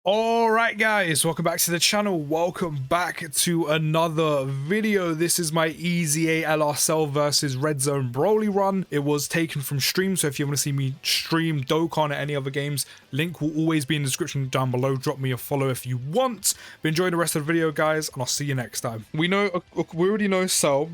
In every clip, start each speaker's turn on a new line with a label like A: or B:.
A: All right, guys, welcome back to the channel. Welcome back to another video. This is my EZA LR versus Red Zone Broly run. It was taken from stream, so if you want to see me stream Dokkan or any other games, link will always be in the description down below. Drop me a follow if you want. But enjoy the rest of the video, guys, and I'll see you next time. We already know Cell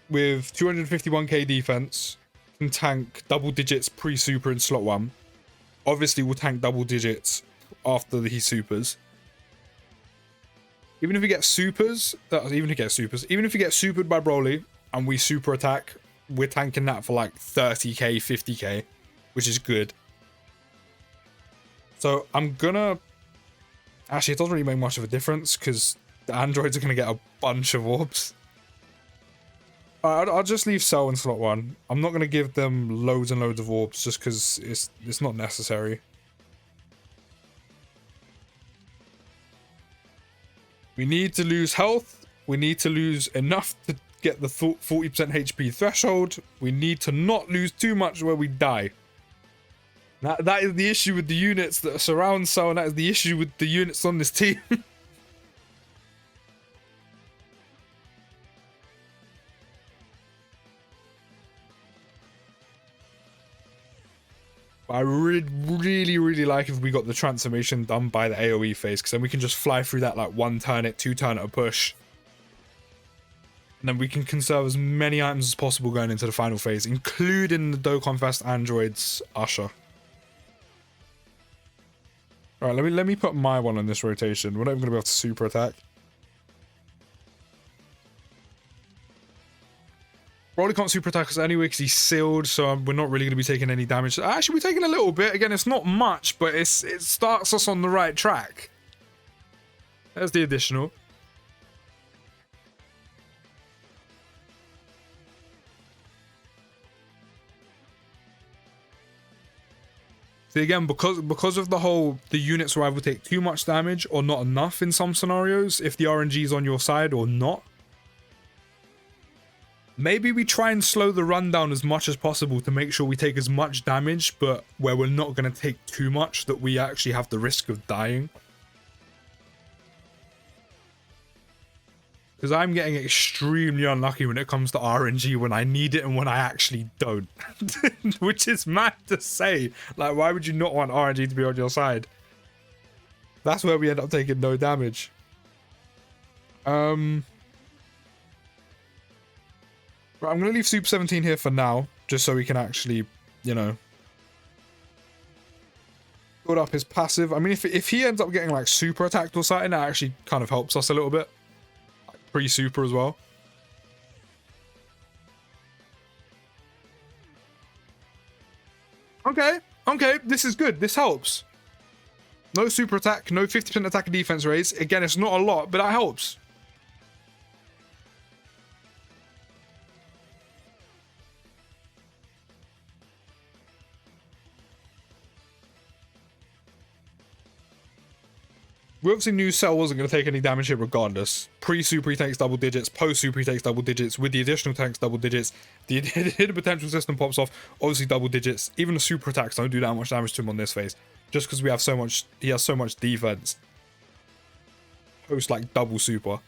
A: with 251k defense can tank double digits pre-super in slot 1. Obviously, will tank double digits after he supers. Even if he gets supers, even if he gets supered by Broly and we super attack, we're tanking that for like 30k, 50k, which is good. So I'm gonna... Actually, it doesn't really make much of a difference because the androids are gonna get a bunch of orbs. I'll just leave Cell in slot 1. I'm not gonna give them loads and loads of orbs just because it's not necessary. We need to lose health. We need to lose enough to get the 40% HP threshold. We need to not lose too much where we die. That is the issue with the units that surround Cell, and that is the issue with the units on this team. I really like if we got the transformation done by the AoE phase, because then we can just fly through that like 1 turn it, 2 turn it a push. And then we can conserve as many items as possible going into the final phase, including the Dokkan Fest androids Usher. Alright, let me put my one on this rotation. We're not even gonna be able to super attack. Broly can't super attack us anyway because he's sealed, so we're not really going to be taking any damage. Actually, we're taking a little bit. Again, it's not much, but it starts us on the right track. There's the additional. See, again, because of the units will either take too much damage or not enough in some scenarios, if the RNG is on your side or not. Maybe we try and slow the run down as much as possible to make sure we take as much damage, but where we're not going to take too much that we actually have the risk of dying. Because I'm getting extremely unlucky when it comes to RNG when I need it and when I actually don't. Which is mad to say. Like, why would you not want RNG to be on your side? That's where we end up taking no damage. Right, I'm going to leave Super 17 here for now, just so we can actually, you know, build up his passive. I mean, if he ends up getting, like, super attacked or something, that actually kind of helps us a little bit. Like, pre-super as well. Okay, this is good. This helps. No super attack, no 50% attack and defense raise. Again, it's not a lot, but that helps. We obviously knew Cell wasn't going to take any damage here regardless. Pre-super he takes double digits, post-super he takes double digits, with the additional tanks double digits, the hidden potential system pops off, obviously double digits. Even the super attacks don't do that much damage to him on this phase, just because we have so much, he has so much defense. Post like double super.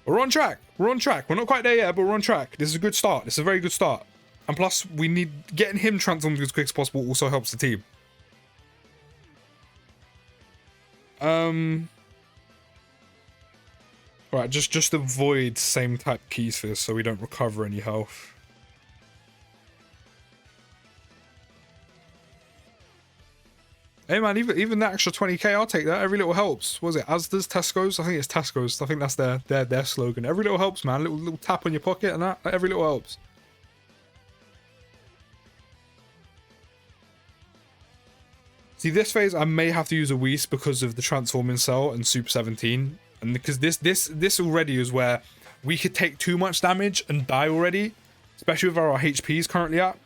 A: We're on track, we're not quite there yet, but we're on track. This is a good start, this is a very good start. And plus, we need, getting him transformed as quick as possible also helps the team. Right, just avoid same type keys for this so we don't recover any health. Hey man, even that extra 20k, I'll take that. Every little helps. What was it? Asda's, Tesco's? I think it's Tesco's. I think that's their slogan. Every little helps, man. Little tap on your pocket and that. Every little helps. See, this phase I may have to use a Whis because of the transforming Cell and Super 17, and because this already is where we could take too much damage and die already, especially with where our HP is currently at.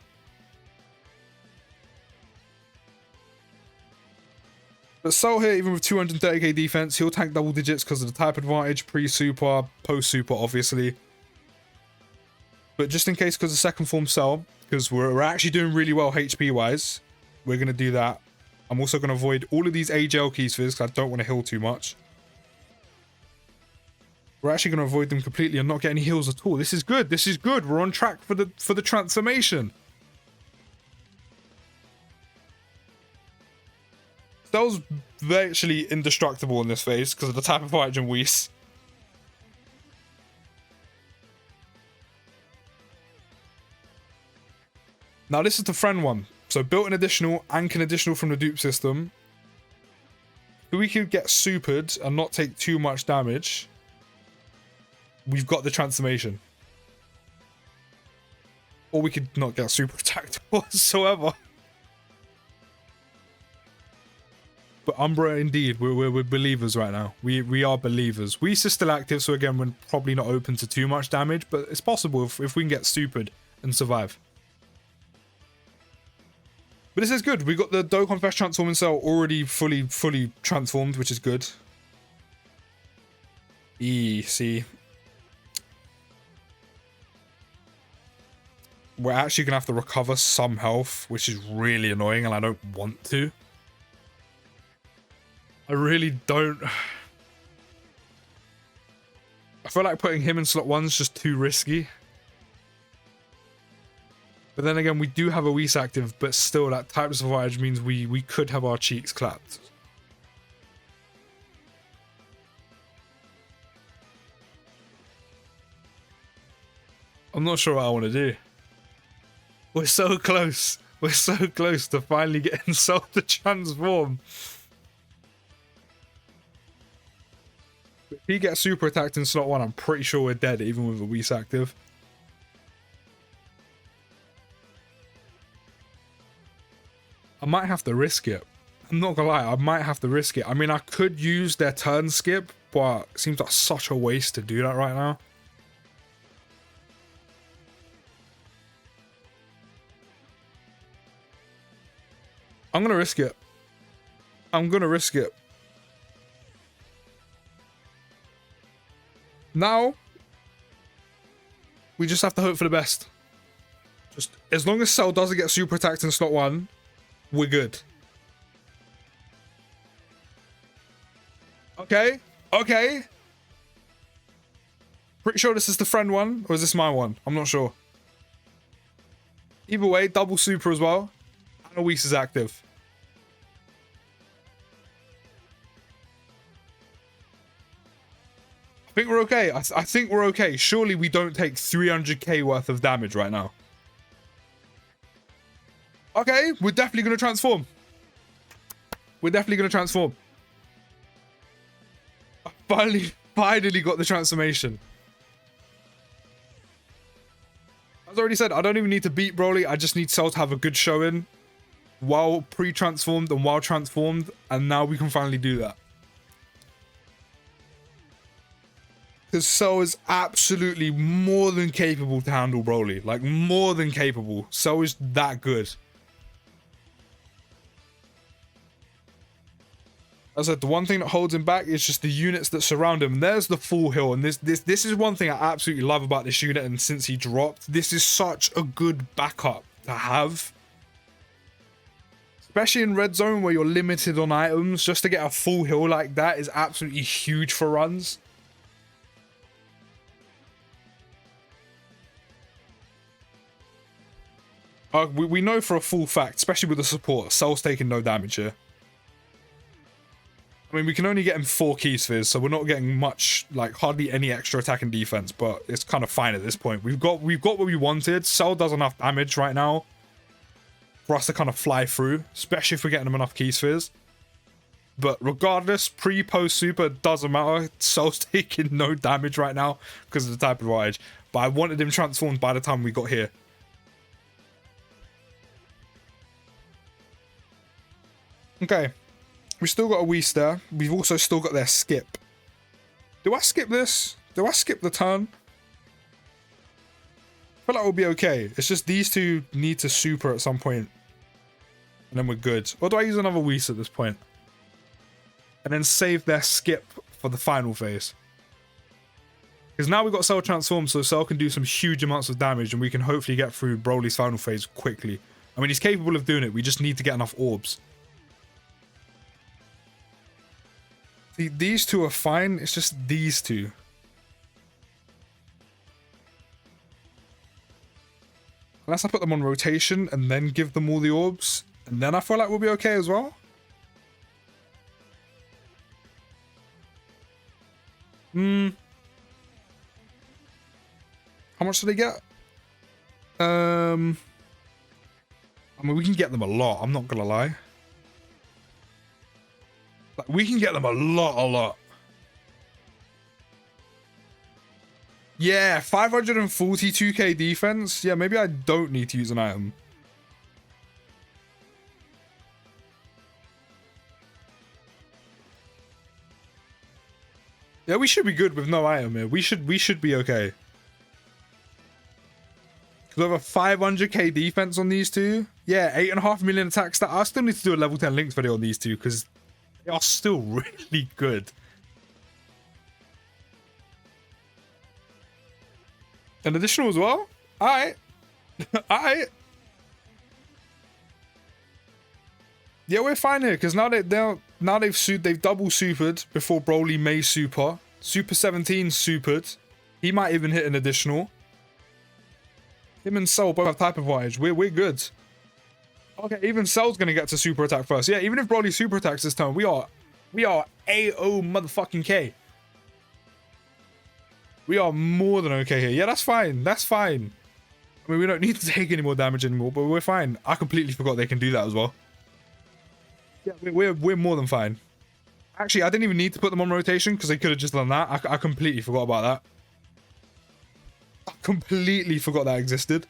A: But Cell here, even with 230k defense, he'll tank double digits because of the type advantage, pre-super, post-super, obviously. But just in case, because of second form Cell, because we're actually doing really well HP wise, we're going to do that. I'm also going to avoid all of these AGL keys for this because I don't want to heal too much. We're actually going to avoid them completely and not get any heals at all. This is good. This is good. We're on track for the transformation. Cell's virtually indestructible in this phase because of the type of Hydrogen Whis. Now this is the friend one. So built-in additional and can additional from the dupe system. If we could get supered and not take too much damage, we've got the transformation. Or we could not get super attacked whatsoever. But Umbra, indeed, we're believers right now. We are believers. Whis is still active, so again, we're probably not open to too much damage, but it's possible if we can get supered and survive. But this is good. We got the Dokkan Fest transforming cell already fully transformed, which is good. See. We're actually going to have to recover some health, which is really annoying, and I don't want to. I really don't. I feel like putting him in slot 1 is just too risky. But then again, we do have a Whis active, but still that type of survival means we could have our cheeks clapped. I'm not sure what I want to do. We're so close. We're so close to finally getting Cell to transform. If he gets super attacked in slot 1, I'm pretty sure we're dead, even with a Whis active. I might have to risk it. I'm not gonna lie, I might have to risk it. I mean, I could use their turn skip, but it seems like such a waste to do that right now. I'm gonna risk it. I'm gonna risk it. Now, we just have to hope for the best. Just as long as Cell doesn't get super attacked in slot 1, we're good. Okay, okay. Pretty sure this is the friend one, or is this my one? I'm not sure. Either way, double super as well. And a Whis is active. I think we're okay. I think we're okay. Surely we don't take 300k worth of damage right now. Okay, we're definitely going to transform. We're definitely going to transform. I finally got the transformation. As I already said, I don't even need to beat Broly. I just need Cell to have a good showing while pre-transformed and while transformed. And now we can finally do that. Because Cell is absolutely more than capable to handle Broly. Like, more than capable. Cell is that good. As I said, the one thing that holds him back is just the units that surround him. And there's the full heal. And this is one thing I absolutely love about this unit. And since he dropped, this is such a good backup to have. Especially in red zone where you're limited on items. Just to get a full heal like that is absolutely huge for runs. We know for a full fact, especially with the support, Cell's taking no damage here. I mean, we can only get him 4 key spheres, so we're not getting much, like, hardly any extra attack and defense, but it's kind of fine at this point. We've got what we wanted. Cell does enough damage right now for us to kind of fly through, especially if we're getting him enough key spheres. But regardless, pre, post, super, doesn't matter. Cell's taking no damage right now because of the type of advantage. But I wanted him transformed by the time we got here. Okay. We still got a Whis there. We've also still got their skip. Do I skip this? Do I skip the turn? I feel like we'll be okay. It's just these two need to super at some point. And then we're good. Or do I use another Whis at this point? And then save their skip for the final phase. Because now we've got Cell transformed, so Cell can do some huge amounts of damage and we can hopefully get through Broly's final phase quickly. I mean, he's capable of doing it. We just need to get enough orbs. These two are fine. It's just these two. Unless I put them on rotation and then give them all the orbs, and then I feel like we'll be okay as well. How much do they get? I mean, we can get them a lot. I'm not gonna lie. Like, we can get them a lot. Yeah, 542k defense. Yeah, maybe I don't need to use an item. Yeah, we should be good with no item here. We should be okay. Because over 500k defense on these two. Yeah, 8.5 million attack stat. I still need to do a level 10 links video on these two because they are still really good. An additional as well? Alright. Alright. Yeah, we're fine here because now they've double supered before Broly may super. Super 17 supered. He might even hit an additional. Him and Cell both have type advantage. We're good. Okay, even Cell's gonna get to super attack first. Yeah, even if Broly super attacks this turn, we are AO motherfucking K. We are more than okay here. Yeah, that's fine. That's fine. I mean, we don't need to take any more damage anymore, but we're fine. I completely forgot they can do that as well. Yeah, we're more than fine. Actually, I didn't even need to put them on rotation because they could have just done that. I completely forgot about that. I completely forgot that existed.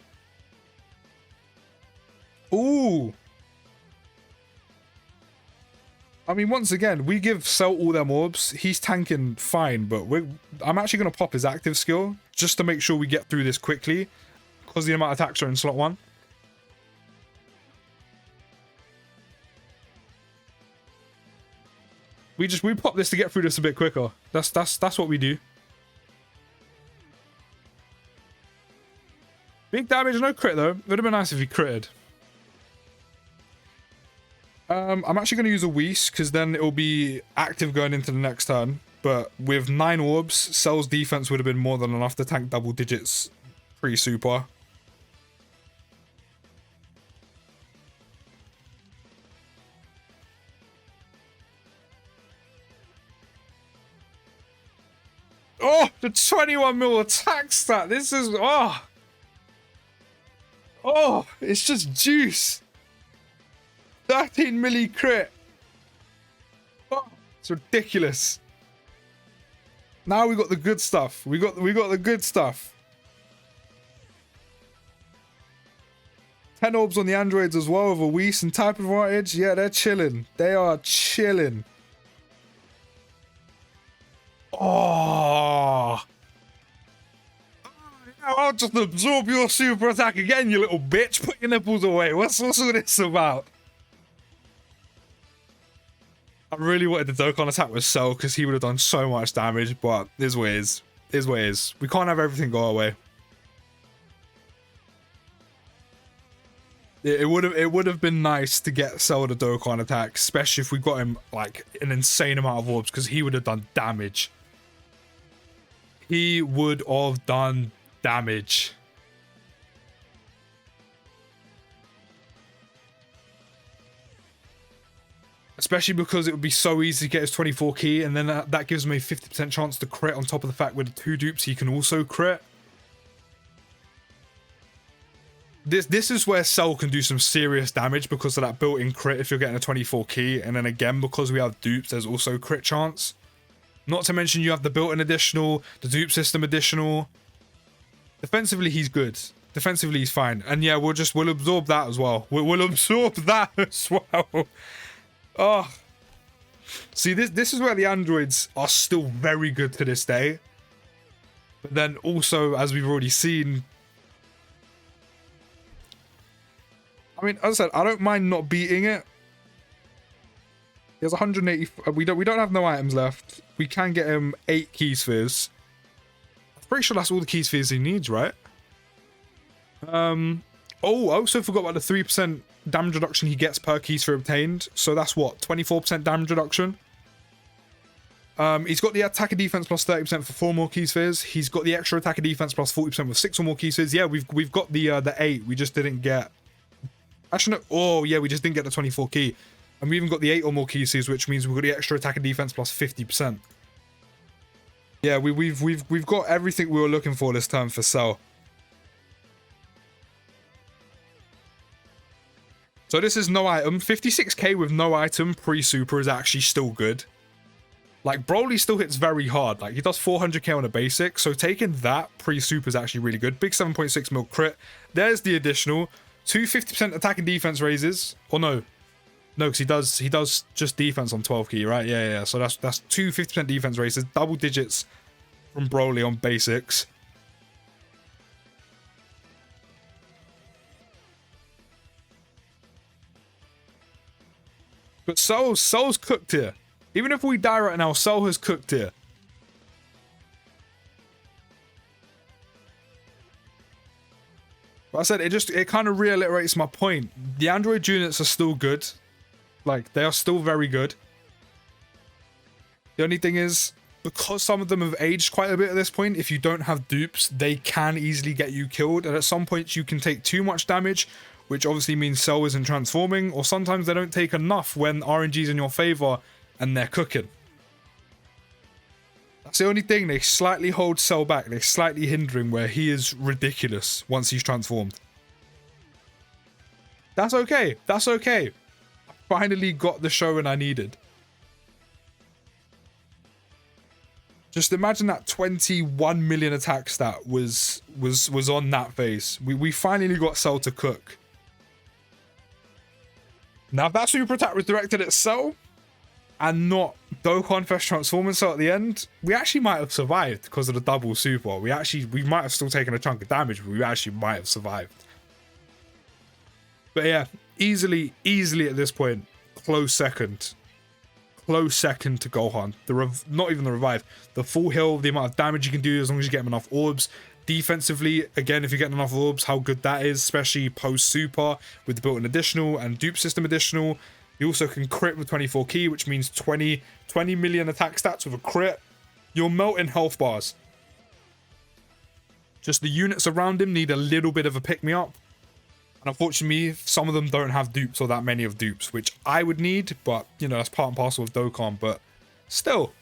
A: Ooh. I mean, once again, we give Cell all them orbs. He's tanking fine, but I'm actually going to pop his active skill just to make sure we get through this quickly because the amount of attacks are in slot 1. We pop this to get through this a bit quicker. That's what we do. Big damage, no crit though. It would have been nice if he critted. I'm actually going to use a Whis because then it will be active going into the next turn. But with 9 orbs, Cell's defense would have been more than enough to tank double digits pre-super. Oh, the 21 mil attack stat. This is... Oh, it's just juice. 13 milli crit. Oh, it's ridiculous. Now we got the good stuff. We got the good stuff. 10 orbs on the androids as well with a Whis and type advantage. Yeah, they're chilling. They are chilling. Oh. I'll just absorb your super attack again, you little bitch. Put your nipples away. What's all this about? I really wanted the Dokkan attack with Cell because he would have done so much damage, but is what is. Is what is. We can't have everything go away. It would have been nice to get Cell the Dokkan attack, especially if we got him like an insane amount of orbs because he would have done damage. He would have done damage. Especially because it would be so easy to get his 24 key, and then that gives him a 50% chance to crit on top of the fact with the 2 dupes he can also crit. This is where Cell can do some serious damage because of that built-in crit if you're getting a 24 key, and then again because we have dupes there's also crit chance. Not to mention you have the built-in additional, the dupe system additional. Defensively he's good. Defensively he's fine. And yeah, we'll absorb that as well. We'll absorb that as well. Oh. See, this is where the androids are still very good to this day. But then also, as we've already seen, I mean, as I said, I don't mind not beating it. He has 180. We don't have no items left. We can get him 8 key spheres. I'm pretty sure that's all the key spheres he needs, right? Oh, I also forgot about the 3% damage reduction he gets per key sphere obtained. So that's what, 24% damage reduction? He's got the attack and defense plus 30% for 4 more key spheres. He's got the extra attack and defense plus 40% with 6 or more key spheres. Yeah, we've got the 8. We just didn't get. Actually, no. Oh yeah, we just didn't get the 24 key, and we even got the 8 or more key spheres, which means we've got the extra attack and defense plus 50%. Yeah, we've got everything we were looking for this time for Cell. So this is no item. 56k with no item pre-super is actually still good. Like, BROLY still hits very hard. Like, he does 400k on a basic, so taking that pre-super is actually really good. Big 7.6 mil crit. There's the additional. 2 50% attack and defense raises. Or no. No, because he does just defense on 12 key, right? Yeah. So that's 2 50% defense raises. Double digits from BROLY on basics. But Cell's cooked here. Even if we die right now, Cell has cooked here. But I said, it kind of reiterates my point. The Android units are still good. Like, they are still very good. The only thing is, because some of them have aged quite a bit at this point, if you don't have dupes, they can easily get you killed. And at some points, you can take too much damage, which obviously means Cell isn't transforming. Or sometimes they don't take enough when RNG's in your favor and they're cooking. That's the only thing. They slightly hold Cell back. They're slightly hindering where he is ridiculous once he's transformed. That's okay. That's okay. I finally got the showing I needed. Just imagine that 21 million attack stat was on that phase. We finally got Cell to cook. Now if that super attack was directed at Cell and not Dokkan first transforming Cell at the end, we actually might have survived because of the double super. We might have still taken a chunk of damage, but we actually might have survived. But yeah, easily at this point, close second. Close second to Gohan. Not even the revive. The full heal, the amount of damage you can do as long as you get him enough orbs. Defensively, again, if you get enough orbs, how good that is, especially post-super with the built-in additional and dupe system additional. You also can crit with 24 key, which means 20 million attack stats with a crit. You're melting health bars. Just the units around him need a little bit of a pick-me-up. And unfortunately, some of them don't have dupes or that many of dupes, which I would need, but, you know, that's part and parcel of Dokkan, but still.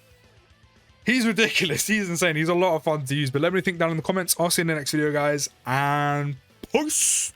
A: He's ridiculous. He's insane. He's a lot of fun to use, but let me think down in the comments. I'll see you in the next video, guys, and peace!